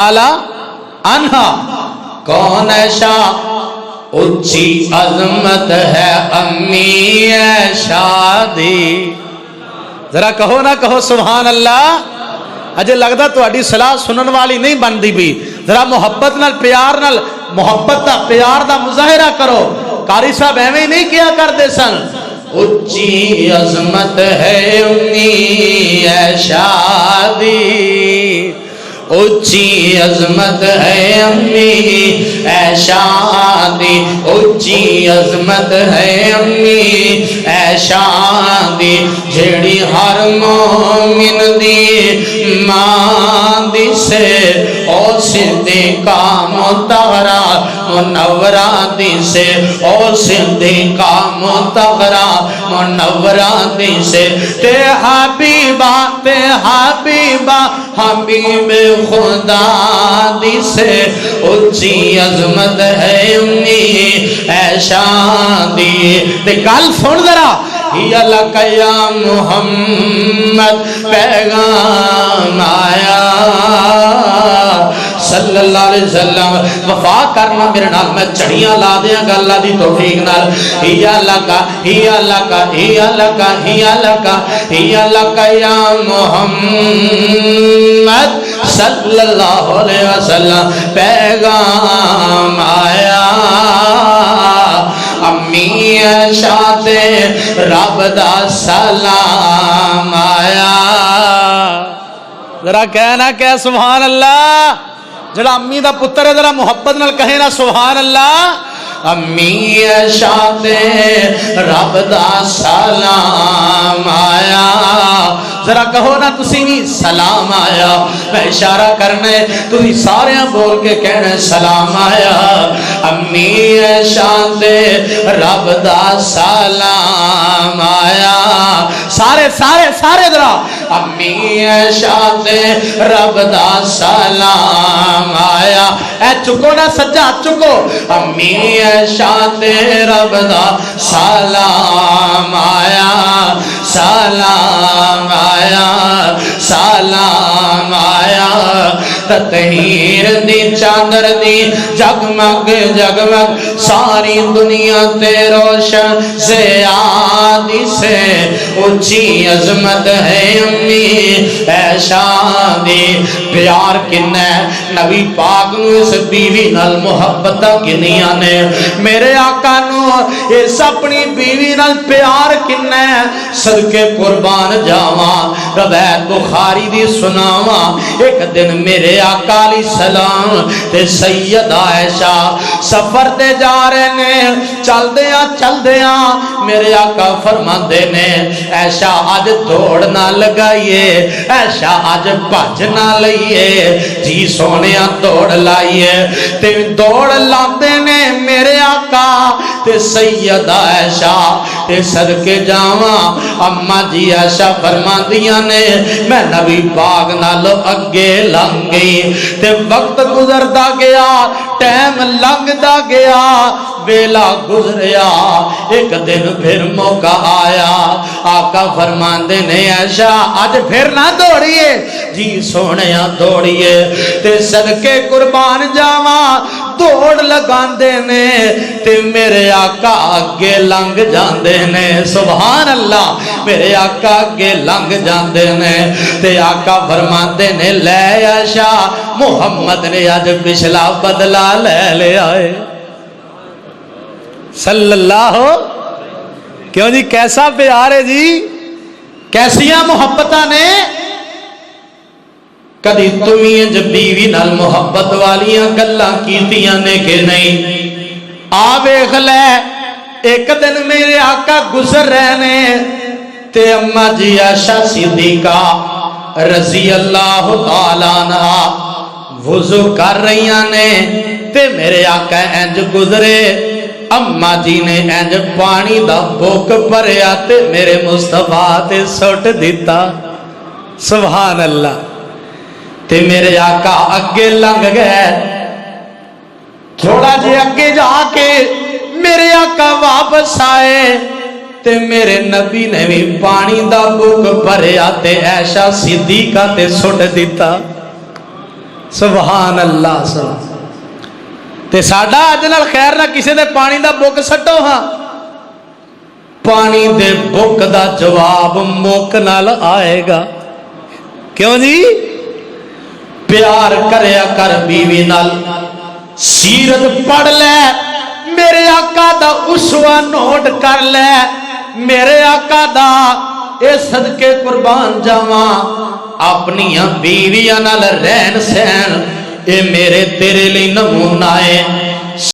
عنہا کون ایشا اچھی عظمت ہے امی شادی. ذرا کہو نہ کہو سبحان اللہ. اجے لگدا تہاڈی صلاح سنن والی نہیں بندی بھی. ذرا محبت نال پیار نال محبت دا پیار دا مظاہرہ کرو. قاری صاحب ایویں نہیں کیا کرتے سن. اچھی عظمت ہے امی شادی, اچھی عظمت ہے امی اے شادی, اچھی عظمت ہے امی اے شادی, جیڑی ہر مومن دی ماں دی سے او صدیقہ مطہرہ منورہ دی سے, او صدیقہ مطہرہ منورہ دی سے. تے حبیبہ حبیب خدا دی سے اچھی عظمت ہے امی اے شادی. تے گل سن ذرا, یا لک یا محمد پیغام آیا صلی اللہ علیہ وسلم. وفا کرنا میرے نال, میں چڑیاں لا دیاں گا اللہ دی توفیق نال. یا لک یا لک یا لک یا لک یا لک یا محمد صلی اللہ علیہ وسلم پیغام آیا. امی عائشہ تے رب دا سلام آیا. ذرا کہنا کہ سبحان اللہ. جڑا امی دا پتر ہے ذرا محبت نال کہے نا سبحان اللہ. امی عائشہ تے رب دا سلام آیا. ذرا کہو نا تسی بھی سلام آیا. میں اشارہ کرنے تسی سارے بول کے کہنے سلام آیا. امی عائشہ تے رب دا سلام آیا. سارے سارے سارے ذرا امی عائشہ تے رب دا سلام آیا. اے چکو نا سجا چکو. امی عائشہ تے رب دا سلام آیا, سلام آیا, سلام آیا. تطہیر دی چادر دی جگمگ جگمگ ساری دنیا تے روشن زیادی سے اچھی عظمت ہے امی عائشہ دی. پیار کنا نبی پاک نو اس بیوی نال محبت کنیاں نے. میرے آقا نو اس اپنی بیوی نال پیار کنا صدقے قربان جاواں. روایت بخاری دی سناواں. ایک دن میرے آقا علیہ السلام تے سیدہ عائشہ سفر تے جا رہے نے. چل دیاں میرے آقا فرماندے نے عائشہ آج دوڑ نہ لگائیے, عائشہ آج بھج نہ لئیے. جی سونیا دوڑ لائیے. تے دوڑ لاندے نے میرے آقا تے سیدہ عائشہ تے صدقے جاواں. اما جی عائشہ فرماندیاں نے میں نبی پاک نالو اگے لنگ گئی. تے وقت گزردا گیا, ٹائم لنگدا گیا, ویلا گزریا. ایک دن پھر موقع آیا. آقا فرماندے نے عائشہ آج پھر نہ دوڑیے. جی سونیا دوڑیے. تے صدقے قربان جاواں دوڑ لگاندے نے تے میرے آقا اگے لنگ جاندے نے. سبحان اللہ. میرے آقا اگے لنگ جاندے نے تے آقا فرماندے نے لے عائشہ محمد نے آج پچھلا بدلہ لے لے آئے صلی اللہ. کیوں جی کیسا پیار ہے جی, کیسیاں محبتاں نے. کدی تمہیں جب بیوی نال محبت والیاں گلاں کیتیاں نے کہ نہیں؟ آ ویکھ لے. ایک دن میرے آقا گزر رہے نے تے اما جی عائشہ صدیقہ رضی اللہ تعالیٰ عنہا وضو کر رہیاں نے تے میرے آقا انج گزرے. اما جی نے انج پانی دا بوک بھریا تے میرے مصطفیٰ تے سٹ دیتا. سبحان اللہ. تے میرے آقا اگے لنگ گئے. تھوڑا جے اگے جا کے میرے آقا واپس آئے تے میرے نبی نے بھی پانی دا بوک بھریا تے عائشہ صدیقہ تے سٹ دیتا. سبحان اللہ سبحان تے ساڈا اج نال خیر نہ کسے دے پانی دا بک سٹو ہاں پانی دے بک دا جواب موک نال آئے گا کیوں جی پیار کریا کر بیوی نال سیرت پڑھ لے میرے آقا دا اسوہ نوٹ کر لے میرے آقا دا اے صدقے قربان جاواں اپنیاں بیویاں نال رہن سہن اے میرے تیرے لئی نمونہ ہے